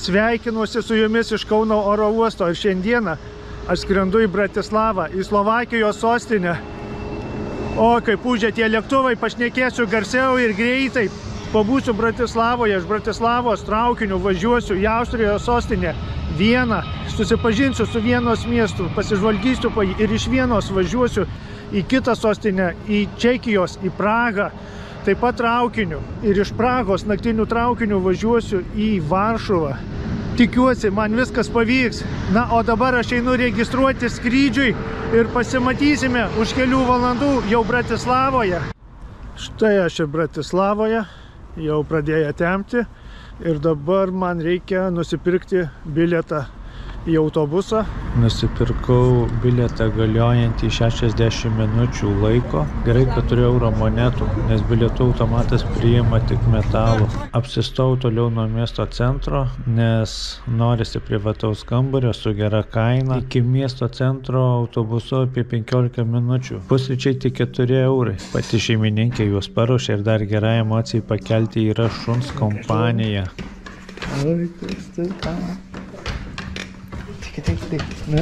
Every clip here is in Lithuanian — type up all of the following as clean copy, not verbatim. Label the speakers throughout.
Speaker 1: Sveikinuosi su jumis iš Kauno oro uosto ir šiandieną aš skrendu į Bratislavą, į Slovakijos sostinę. O kaip ūžia tie lėktuvai, pašnekėsiu garsiau ir greitai. Pabūsiu Bratislavoje, iš Bratislavos traukiniu važiuosiu į Austrijos sostinę Vieną. Susipažinsiu su Vienos miestu, pasižvalgysiu ir iš Vienos važiuosiu į kitą sostinę, į Čekijos, į Prahą. Taip pat traukiniu. Ir iš Prahos naktinių traukinių važiuosiu į Varšuvą. Tikiuosi, man viskas pavyks. Na, o dabar aš einu registruoti skrydžiui ir pasimatysime už kelių valandų jau Bratislavoje. Štai aš ir Bratislavoje, jau pradėjo temti ir dabar man reikia nusipirkti bilietą į autobusą. Nusipirkau bilietą galiojantį 60 minučių laiko. Gerai, kad turiu euro monetų, nes bilietų automatas priima tik metalų. Apsistojau toliau nuo miesto centro, nes norisi privataus kambario su gera kaina. Iki miesto centro autobusu apie 15 minučių. Pusryčiai tik 4 eurai. Pati šeimininkė juos paruošė ir dar gerai emocijai pakelti yra šuns kompanija. Oi, kas tai ką? Taip, ne?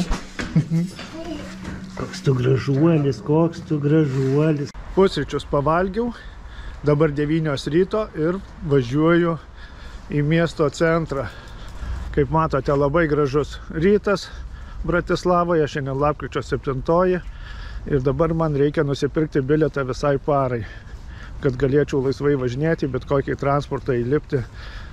Speaker 1: Koks tu gražuolis. Pusryčius pavalgiau, dabar 9 ryto ir važiuoju į miesto centrą. Kaip matote, labai gražus rytas Bratislavoje, šiandien lapkričio 7 ir dabar man reikia nusipirkti bilietą visai parai, kad galėčiau laisvai važinėti, bet kokį transportą įlipti.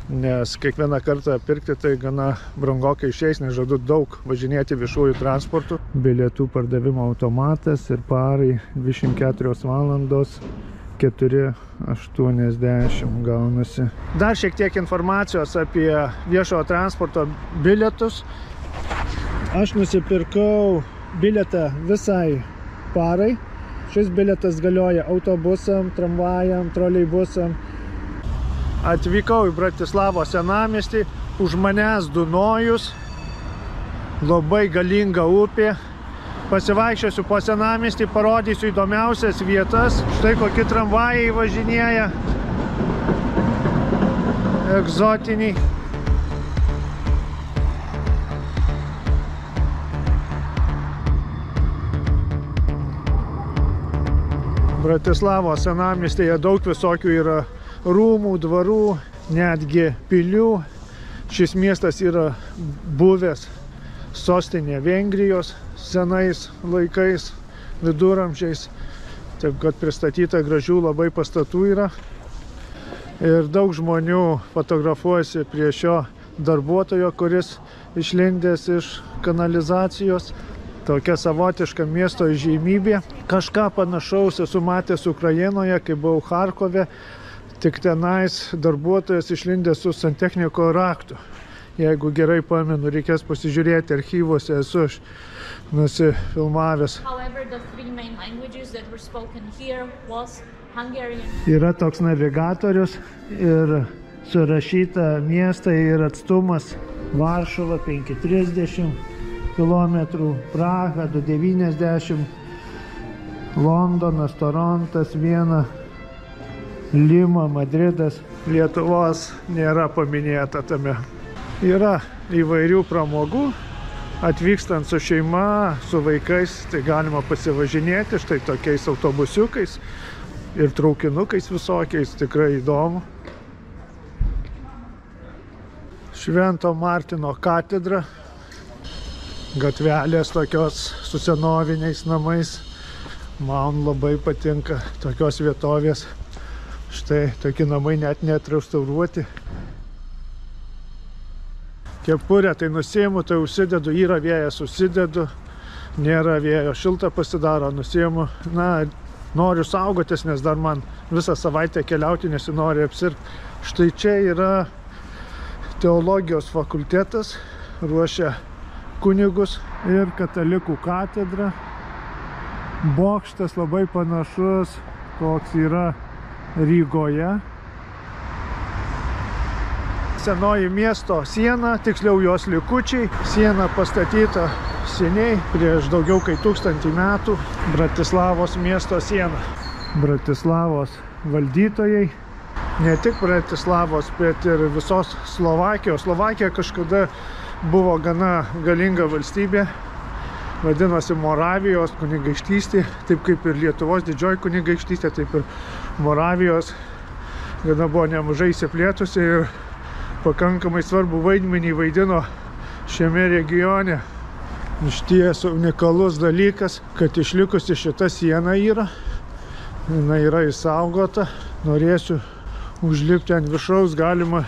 Speaker 1: Nes kiekvieną kartą pirkti tai gana brangokai išeis, nes žadu daug važinėti viešųjų transportų. Bilietų pardavimo automatas ir parai 24 valandos 4,80 gaunasi. Dar šiek tiek informacijos apie viešojo transporto bilietus. Aš nusipirkau bilietą visai parai. Šis bilietas galioja autobusam, tramvajam, troleibusam. Atvykau į Bratislavos senamiestį, už manęs Dunojus, labai galinga upė. Pasivaikščiosiu po senamiestį, parodysiu įdomiausias vietas. Štai kokie tramvajai važinėja, egzotiniai. Bratislavos senamiestyje daug visokių yra rūmų, dvarų, netgi pilių. Šis miestas yra buvęs sostinė Vengrijos senais laikais, viduramžiais. Taip kad pristatyta gražių labai pastatų yra. Ir daug žmonių fotografuojasi prie šio darbuotojo, kuris išlindęs iš kanalizacijos. Tokia savotiška miesto įžymybė. Kažką panašaus esu matęs Ukrainoje, kai buvau Charkove. Tik tenais darbuotojas išlindęs su santechniko raktu. Jeigu gerai pamenu, reikės pasižiūrėti archyvuose, esu nusifilmavęs. Yra toks navigatorius ir surašyta miestai ir atstumas. Varšuva 5,30 km, Praha 2,90, Londonas, Torontas 1, Lima, Madridas. Lietuvos nėra paminėta tame. Yra įvairių pramogų. Atvykstant su šeima, su vaikais, tai galima pasivažinėti štai tokiais autobusiukais ir traukinukais visokiais. Tikrai įdomu. Švento Martino katedra. Gatvelės tokios su senoviniais namais. Man labai patinka tokios vietovės. Štai tokie namai net neatrestauruoti. Kepurę tai nusiimu, tai užsidedu, yra vėjas, užsidedu. Nėra vėjo, šilta pasidaro, nusiimu. Na, noriu saugotis, nes dar man visą savaitę keliauti nesinori apsirgti. Štai čia yra teologijos fakultetas, ruošia kunigus ir katalikų katedra. Bokštas labai panašus, koks yra Rygoje. Senoji miesto siena, tiksliau jos likučiai. Siena pastatyta seniai, prieš daugiau kaip 1000 metų. Bratislavos miesto siena. Bratislavos valdytojai ne tik Bratislavos, bet ir visos Slovakijos. Slovakija kažkada buvo gana galinga valstybė, vadinosi Moravijos kunigaikštystė, taip kaip ir Lietuvos didžioji kunigaikštystė, taip ir Moravijos gana buvo nemažai įsiplėtusi ir pakankamai svarbu vaidmenį vaidino šiame regione. Išties unikalus dalykas, kad išlikusi šita siena yra. Jinai yra išsaugota. Norėsiu užlipti ant viršaus, galima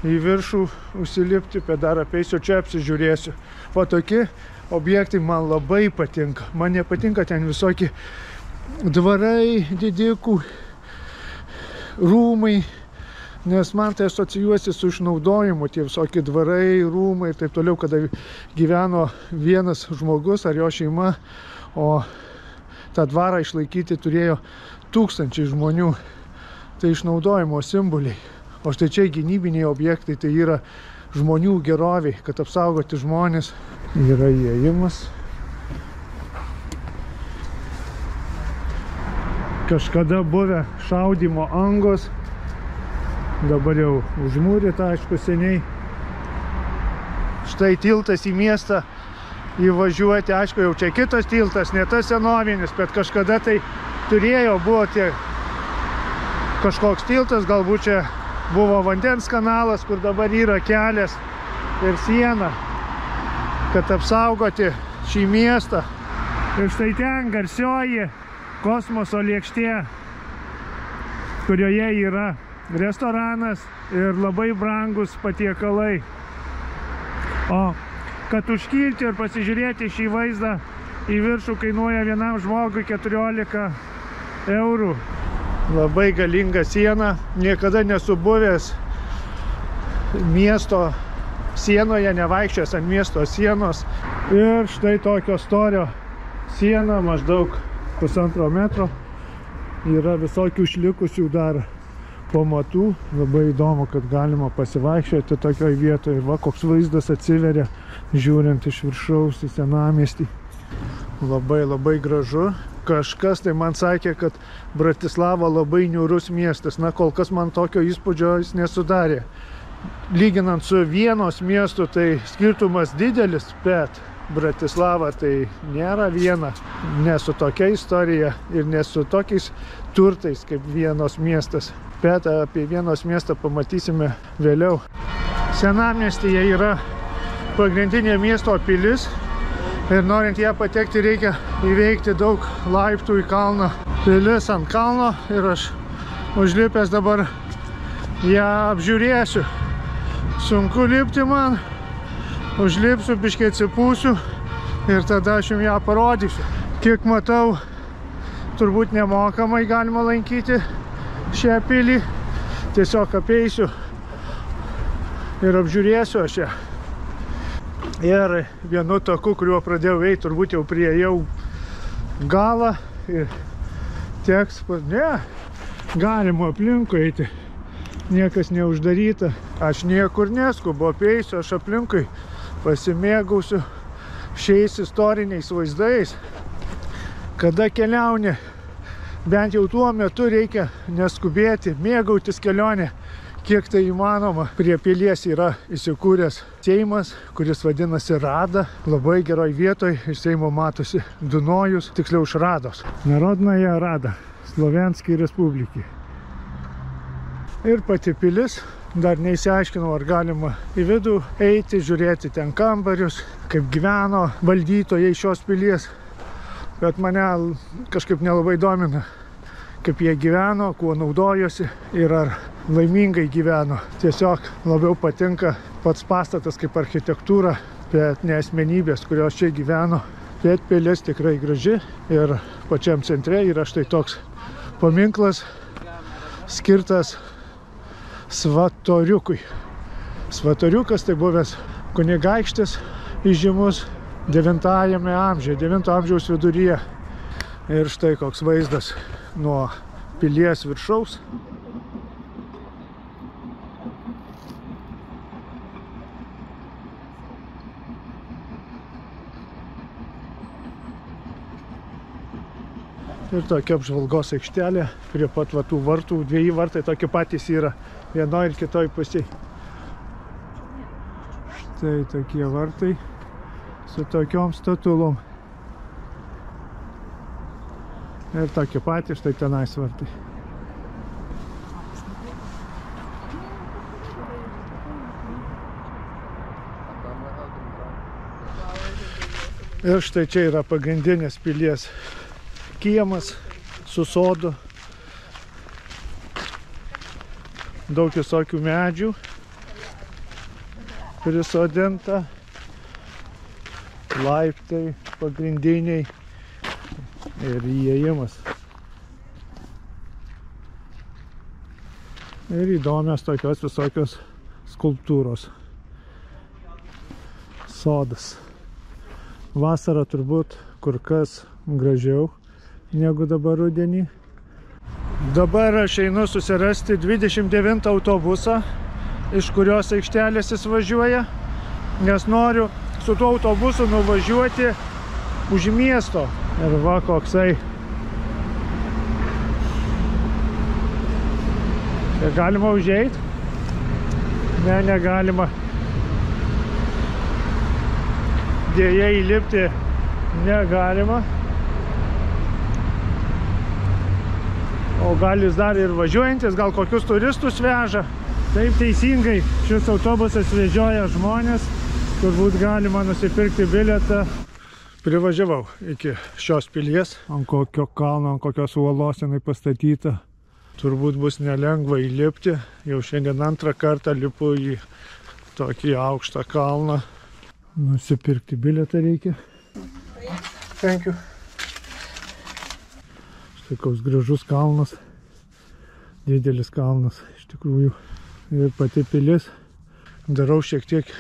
Speaker 1: į viršų užsilipti, bet dar apeisiu čia, apsižiūrėsiu. O tokie objektai man labai patinka. Man nepatinka ten visokie dvarai, didikų, rūmai, nes man tai asocijuosi su išnaudojimu, tie visokie dvarai, rūmai ir taip toliau, kada gyveno vienas žmogus ar jo šeima, o tą dvarą išlaikyti turėjo tūkstančiai žmonių. Tai išnaudojimo simboliai. O štai čia gynybiniai objektai, tai yra žmonių geroviai, kad apsaugoti žmonės. Yra įėjimas. Kažkada buvę šaudymo angos. Dabar jau užmūryta, aišku, seniai. Štai tiltas į miestą įvažiuoti. Aišku, jau čia kitas tiltas, ne tas senovinis, bet kažkada tai turėjo, buvo tie kažkoks tiltas, galbūt čia buvo vandens kanalas, kur dabar yra kelias ir siena, kad apsaugoti šį miestą. Ir štai ten garsioji kosmoso lėkštė, kurioje yra restoranas ir labai brangus patiekalai. O kad užkilti ir pasižiūrėti šį vaizdą į viršų kainuoja vienam žmogui 14 eurų. Labai galinga siena, niekada nesu buvęs miesto sienoje, nevaikščiojęs ant miesto sienos. Ir štai tokio storio siena, maždaug 1,5 metro. Yra visokių išlikusių dar pamatų. Labai įdomu, kad galima pasivaikščioti tokioj vietoje. Va, koks vaizdas atsiveria, žiūrint iš viršaus į senamiestį. Labai gražu. Kažkas tai man sakė, kad Bratislava labai niūrus miestas. Na, kol kas man tokio įspūdžio jis nesudarė. Lyginant su Vienos miestu, tai skirtumas didelis, bet Bratislava tai nėra viena. Ne su tokia istorija ir ne su tokiais turtais kaip Vienos miestas. Bet apie Vienos miestą pamatysime vėliau. Senamiestyje yra pagrindinė miesto pilis. Ir norint ją patekti, reikia įveikti daug laiptų į kalną. Pilis ant kalno ir aš užlipęs dabar ją apžiūrėsiu. Sunku lipti man, užlipsiu, biškiai atsipūsiu ir tada aš jums ją parodysiu. Kiek matau, turbūt nemokamai galima lankyti šią pilį. Tiesiog apeisiu ir apžiūrėsiu aš ją. Ir vienu taku, kuriuo pradėjau eiti, turbūt jau priėjau galą ir teks, ne, galima aplinkui eiti, niekas neuždaryta. Aš niekur neskubu, apeisiu, aš aplinkui pasimėgausiu šiais istoriniais vaizdais. Kada keliauni, bent jau tuo metu reikia neskubėti, mėgautis kelionę. Kiek tai įmanoma. Prie pilies yra įsikūręs Seimas, kuris vadinasi Rada. Labai geroj vietoj iš Seimo matosi Dunojus, tiksliau iš Rados. Narodnaja Rada, Slovenskij Respublikai. Ir pati pilis, dar neįsiaiškinau, ar galima į vidų eiti, žiūrėti ten kambarius, kaip gyveno valdytojai šios pilies. Bet mane kažkaip nelabai domina, kaip jie gyveno, kuo naudojosi ir ar laimingai gyveno. Tiesiog labiau patinka pats pastatas kaip architektūra, bet ne asmenybės, kurios čia gyveno. Bet pilis tikrai graži ir pačiam centre yra štai toks paminklas skirtas Svatoriukui. Svatoriukas tai buvęs kunigaikštis įžymus 9-ame amžiuje, 9 amžiaus viduryje. Ir štai koks vaizdas nuo pilies viršaus. Ir tokia apžvalgos aikštelė prie pat tų vartų. Dviejų vartai tokie patys yra vienoje ir kitoje pusėje. Štai tokie vartai su tokiom statulom. Ir tokie patys, štai tenais vartai. Ir štai čia yra pagrindinės pilies kiemas su sodu. Daug visokių medžių prisodinta. Laiptai pagrindiniai ir įėjimas. Ir įdomios tokios visokios skulptūros. Sodas. Vasarą turbūt kur kas gražiau negu dabar rudenį. Dabar aš einu susirasti 29 autobusą, iš kurios aikštelės jis važiuoja, nes noriu su tuo autobusu nuvažiuoti už miesto. Ir va koksai. Čia galima užeit? Ne, negalima. Dėja įlipti negalima. O gal jis dar ir važiuojantis, gal kokius turistus veža. Taip teisingai, šis autobusas vežioja žmonės, turbūt galima nusipirkti bilietą. Privažiavau iki šios pilies, ant kokio kalno, ant kokios uolos jinai pastatyta. Turbūt bus nelengva įlipti, jau šiandien antrą kartą lipu į tokį aukštą kalną. Nusipirkti bilietą reikia. Thank you. Štai koks gražus kalnas. Didelis kalnas iš tikrųjų. Ir pati pilis. Darau šiek tiek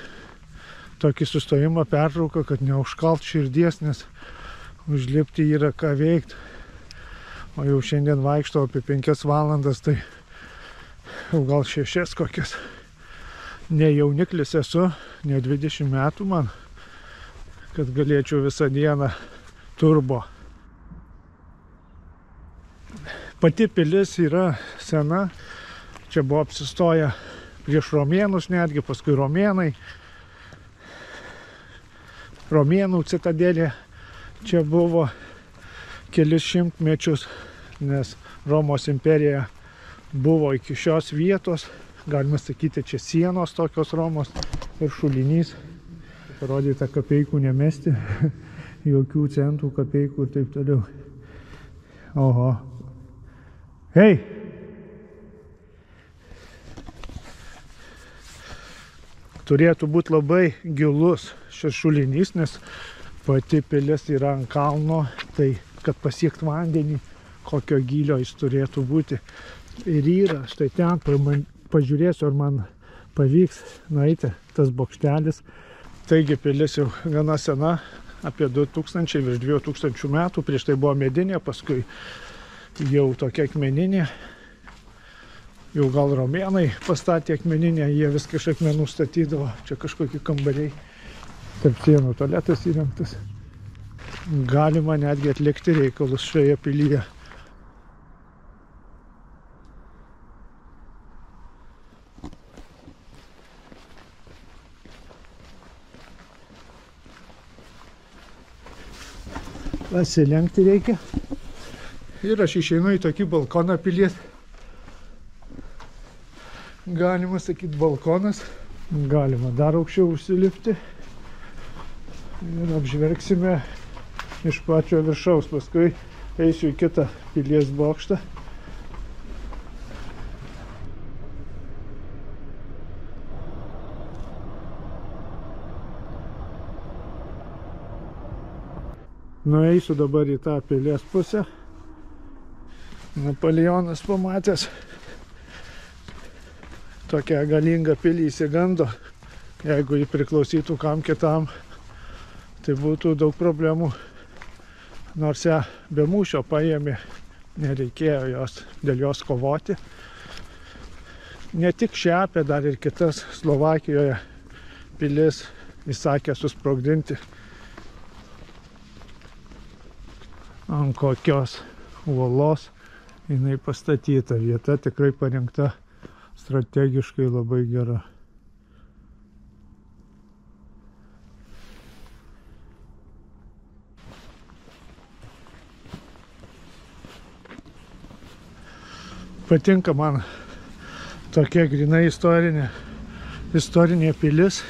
Speaker 1: tokį sustojimą, pertrauką, kad neužkalt širdies, nes užlipti yra ką veikti. O jau šiandien vaikštau apie 5 valandas, tai jau gal 6 kokias. Ne jauniklis esu, ne 20 metų man, kad galėčiau visą dieną turbo. Pati pilis yra sena, čia buvo apsistoję prieš romėnus netgi, paskui romėnai. Romėnų citadelė čia buvo kelis šimtmečius, nes Romos imperija buvo iki šios vietos. Galima sakyti, čia sienos tokios Romos ir šulinys. Parodyta kapeikų nemesti, jokių centų, kapeikų ir taip toliau. Oho. Hei! Turėtų būti labai gilus šis šulinys, nes pati pilis yra ant kalno, tai kad pasiekt vandenį, kokio gylio jis turėtų būti. Ir yra, štai ten pažiūrėsiu, ar man pavyks nueiti tas bokštelis. Taigi pilis jau gana sena, apie 2000, virš 2000 metų. Prieš tai buvo medinė, paskui jau tokia akmeninė. Jau gal romėnai pastatė akmeninę, jie viską iš akmenų statydavo. Čia kažkokie kambariai. Tarp sienų tualetas įrengtas. Galima netgi atlikti reikalus šioje pilyje. Pasilenkti reikia. Ir aš išeinu į tokį balkoną pilies. Galima sakyti balkonas. Galima dar aukščiau užsilipti. Ir apžvelgsime iš pačio viršaus. Paskui eisiu į kitą pilies bokštą. Nueisiu dabar į tą pilies pusę. Napoleonas pamatęs tokią galingą pilį įsigando. Jeigu jį priklausytų kam kitam, tai būtų daug problemų. Nors ją be mūšio paėmė, nereikėjo dėl jos kovoti. Ne tik šią, bet dar ir kitas Slovakijoje pilis įsakė susprogdinti. Ant kokios uolos jinai pastatyta. Vieta tikrai parinkta strategiškai labai gera. Patinka man tokia grynai istorinė pilis.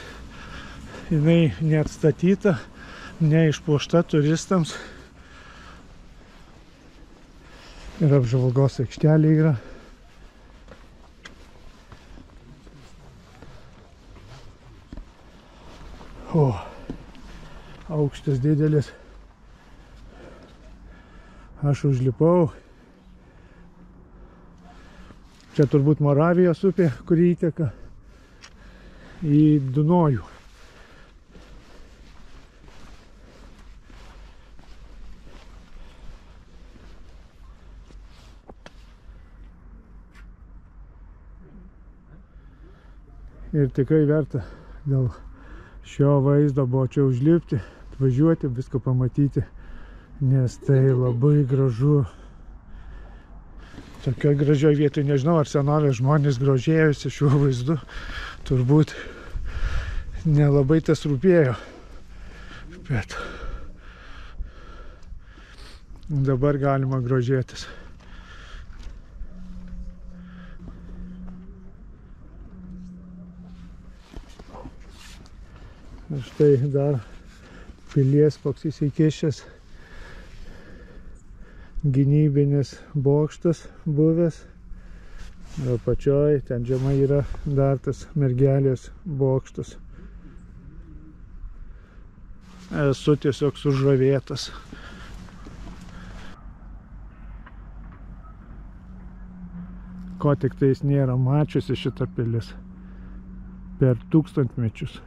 Speaker 1: Jinai neatstatyta, neišpuošta turistams. Ir apžvalgos aikštelė yra. O, aukštis didelis. Aš užlipau. Čia turbūt Moravijos upė, kuri įteka į Dunojų. Ir tikrai verta dėl šio vaizdo buvo čia užlipti, atvažiuoti, viską pamatyti, nes tai labai gražu. Tokioj gražioj vietoj, nežinau, ar senovės žmonės grožėjosi šiuo vaizdu, turbūt nelabai tas rūpėjo, bet dabar galima grožėtis. Ir štai dar pilies koks įsikišęs gynybinis bokštas buvęs. Ir apačioj, ten žemai yra dar tas mergelės bokštas. Esu tiesiog sužavėtas. Ko tik tais nėra mačiusi šitą pilis per tūkstantmečius.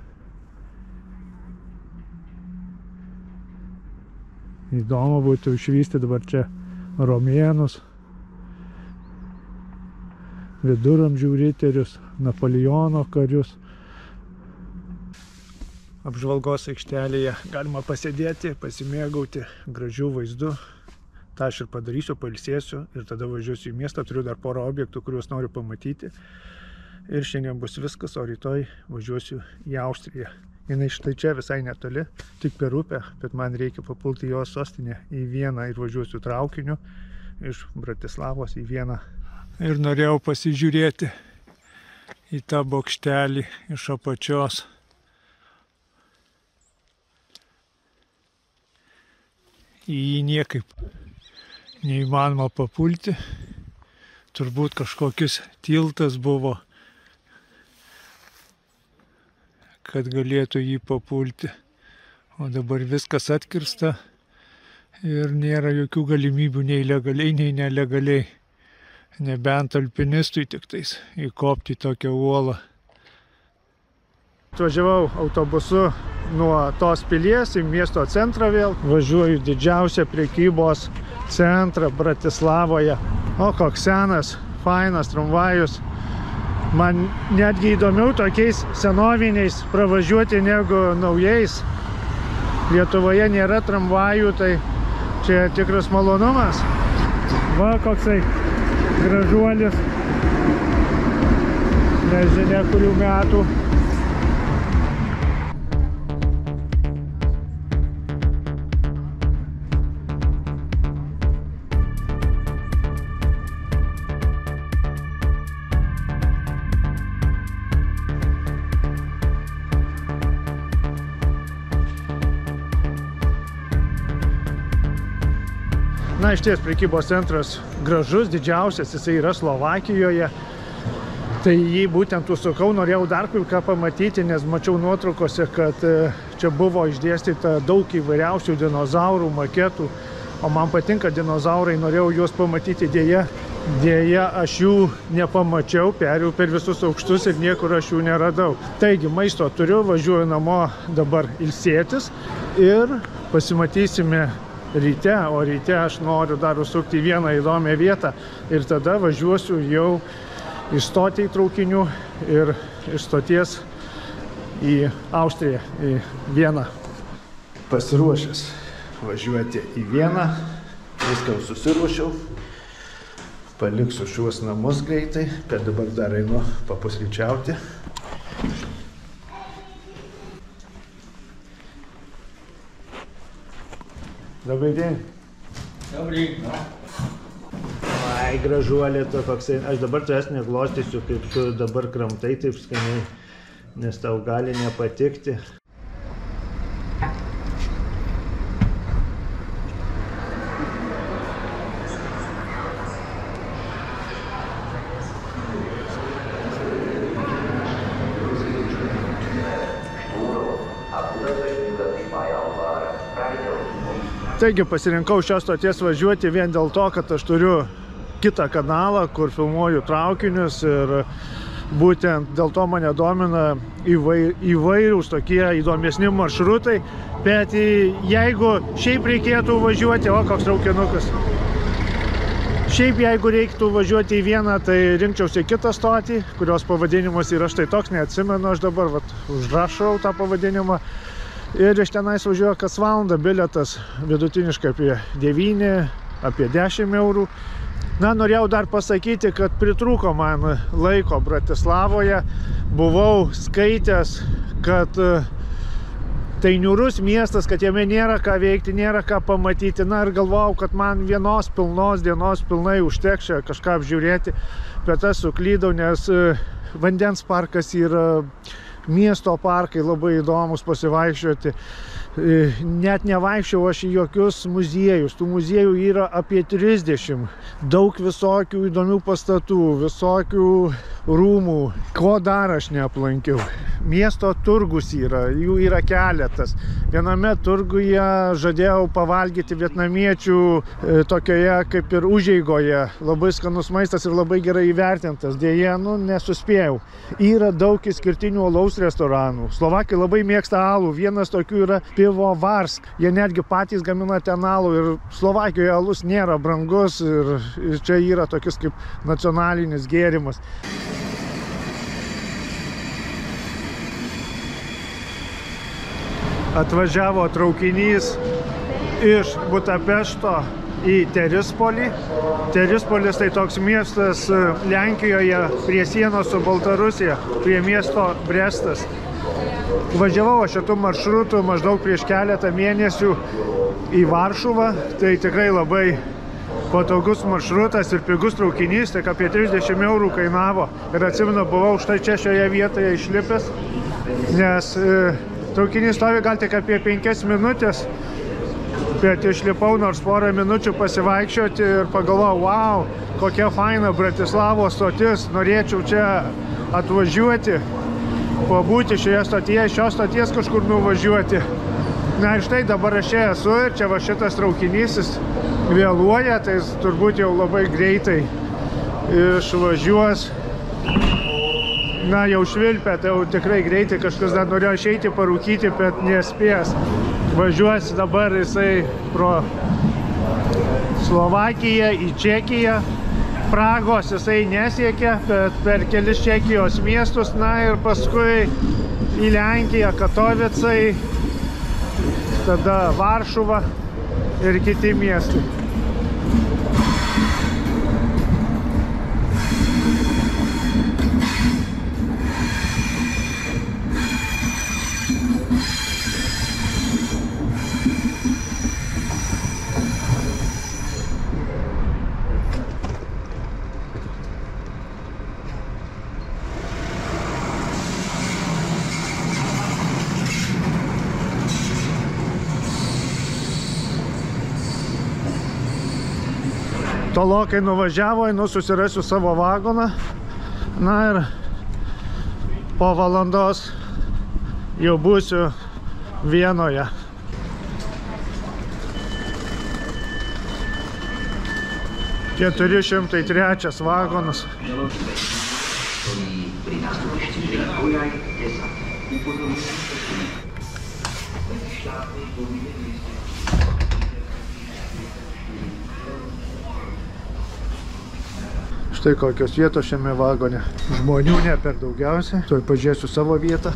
Speaker 1: Įdomu būtų išvysti dabar čia romėnus, viduramžių riterius, Napoleono karius. Apžvalgos aikštelėje galima pasėdėti, pasimėgauti gražių vaizdų. Ta aš ir padarysiu, pailsėsiu ir tada važiuosiu į miestą. Turiu dar porą objektų, kuriuos noriu pamatyti. Ir šiandien bus viskas, o rytoj važiuosiu į Austriją. Jinai štai čia visai netoli, tik per upę, bet man reikia papulti jos sostinę į Vieną ir važiuosiu traukiniu iš Bratislavos į Vieną. Ir norėjau pasižiūrėti į tą bokštelį iš apačios. Į jį niekaip neįmanoma papulti. Turbūt kažkokius tiltas buvo, kad galėtų jį papulti. O dabar viskas atkirsta ir nėra jokių galimybių nei legaliai, nei nelegaliai. Nebent alpinistui tik tais įkopti tokią uolą. Atvažiavau autobusu nuo tos pilies į miesto centrą vėl. Važiuoju didžiausią prekybos centrą Bratislavoje. O koks senas, fainas tramvajus. Man netgi įdomiau tokiais senoviniais pravažiuoti negu naujais. Lietuvoje nėra tramvajų, tai čia tikras malonumas. Va koksai gražuolis. Nežinia kurių metų. Na, išties prekybos centras gražus, didžiausias, jisai yra Slovakijoje. Tai jį būtent užsukau, norėjau dar ką pamatyti, nes mačiau nuotraukose, kad čia buvo išdėstyta daug įvairiausių dinozaurų, maketų. O man patinka dinozaurai, norėjau juos pamatyti, dėja aš jų nepamačiau, perėjau per visus aukštus ir niekur aš jų neradau. Taigi maisto turiu, važiuoju namo dabar ilsėtis ir pasimatysime ryte, o ryte aš noriu dar užsukti į vieną įdomią vietą ir tada važiuosiu jau išstoti į traukinių ir iš stoties į Austriją, į Vieną. Pasiruošęs važiuoti į Vieną, Viską susiruošiau. Paliksiu šiuos namus greitai, bet dabar dar einu papusryčiauti. Labai dien.
Speaker 2: Labai.
Speaker 1: Ai, gražuolė to toksai. Aš dabar tu esi neglostysiu, kaip tu dabar kramtai taip skaniai, nes tau gali nepatikti. Taigi pasirinkau šios stoties važiuoti vien dėl to, kad aš turiu kitą kanalą, kur filmuoju traukinius ir būtent dėl to mane domina įvairūs tokie įdomesni maršrutai, bet jeigu šiaip reikėtų važiuoti, o koks traukinukas. Šiaip jeigu reiktų važiuoti į vieną, tai rinkčiausi kitą stotį, kurios pavadinimas yra štai toks, neatsimenu, aš dabar užrašau tą pavadinimą. Ir iš tenais važiuoja kas valandą, bilietas vidutiniškai apie 9, apie 10 eurų. Na, norėjau dar pasakyti, kad pritrūko man laiko Bratislavoje. Buvau skaitęs, kad tai niūrus miestas, kad jame nėra ką veikti, nėra ką pamatyti. Na, ir galvojau, kad man vienos pilnos dienos pilnai užteks čia kažką apžiūrėti, bet aš suklydau, nes vandens parkas yra... Miesto parkai labai įdomus pasivaikščioti. Net nevaikščiau aš į jokius muziejus. Tų muziejų yra apie 30. Daug visokių įdomių pastatų, visokių rūmų. Ko dar aš neaplankiau? Miesto turgus yra, jų yra keletas. Viename turguje žadėjau pavalgyti vietnamiečių tokioje kaip ir užeigoje. Labai skanus maistas ir labai gerai įvertintas. Deja, nesuspėjau. Yra daug išskirtinių alaus restoranų. Slovakai labai mėgsta alų. Vienas tokių yra Pivovarsk. Jie netgi patys gamina ten alų ir Slovakijoje alus nėra brangus ir čia yra tokis kaip nacionalinis gėrimas. Atvažiavo traukinys iš Budapešto į Terispolį. Terispolis tai toks miestas Lenkijoje prie sienos su Baltarusija, prie miesto Brestas. Važiavau šitų maršrutų maždaug prieš keletą mėnesių į Varšuvą. Tai tikrai labai patogus maršrutas ir pigus traukinys, tik apie 30 eurų kainavo. Ir atsimenu, buvau štai čia šioje vietoje išlipęs, nes traukinys stovi gal tik apie 5 minutės, bet išlipau nors porą minučių pasivaikščioti ir pagalvojau, wow, kokia faina Bratislavos stotis, norėčiau čia atvažiuoti, pabūti šioje stotyje, šios stoties kažkur nuvažiuoti. Na ir štai dabar aš čia esu ir čia va šitas traukinys vėluoja, tai turbūt jau labai greitai išvažiuos. Na, jau švilpia, tai jau tikrai greitai kažkas dar norėjo išeiti parūkyti, bet nespės. Važiuos dabar jisai pro Slovakiją į Čekiją. Pragos jisai nesiekia, bet per kelis Čekijos miestus, na ir paskui į Lenkiją, Katovicai, tada Varšuva ir kiti miestai. Tolokai nuvažiavo, susirasiu savo vagoną. Na ir po valandos jau būsiu Vienoje. Keturi 403 vagonas. Štai kokios vietos šiame vagone. Žmonių ne per daugiausiai. Tuoj pažiūrėsiu savo vietą.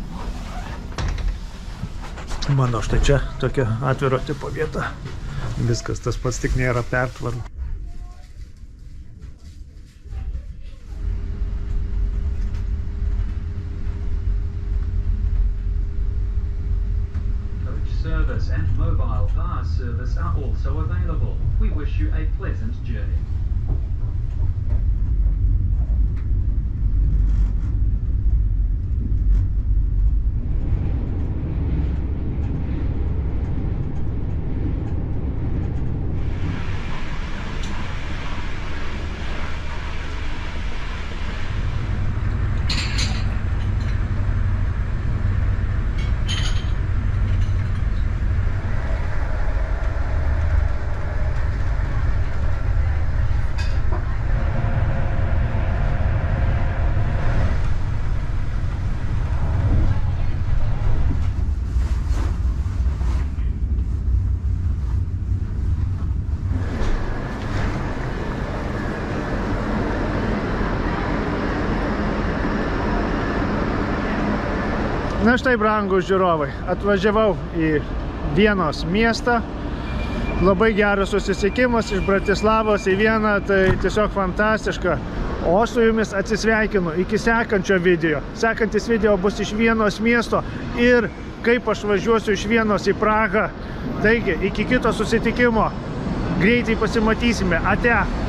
Speaker 1: Mano štai čia tokia atviro tipo vieta. Viskas tas pats, tik nėra pertvarų.
Speaker 2: Service and mobile bar service are also available. We wish you a pleasant journey.
Speaker 1: Na štai, brangūs žiūrovai, atvažiavau į Vienos miestą. Labai geras susisiekimas iš Bratislavos į Vieną, tai tiesiog fantastiška. O su jumis atsisveikinu iki sekančio video. Sekantis video bus iš Vienos miesto ir kaip aš važiuosiu iš Vienos į Prahą. Taigi, iki kito susitikimo. Greitai pasimatysime. Ate!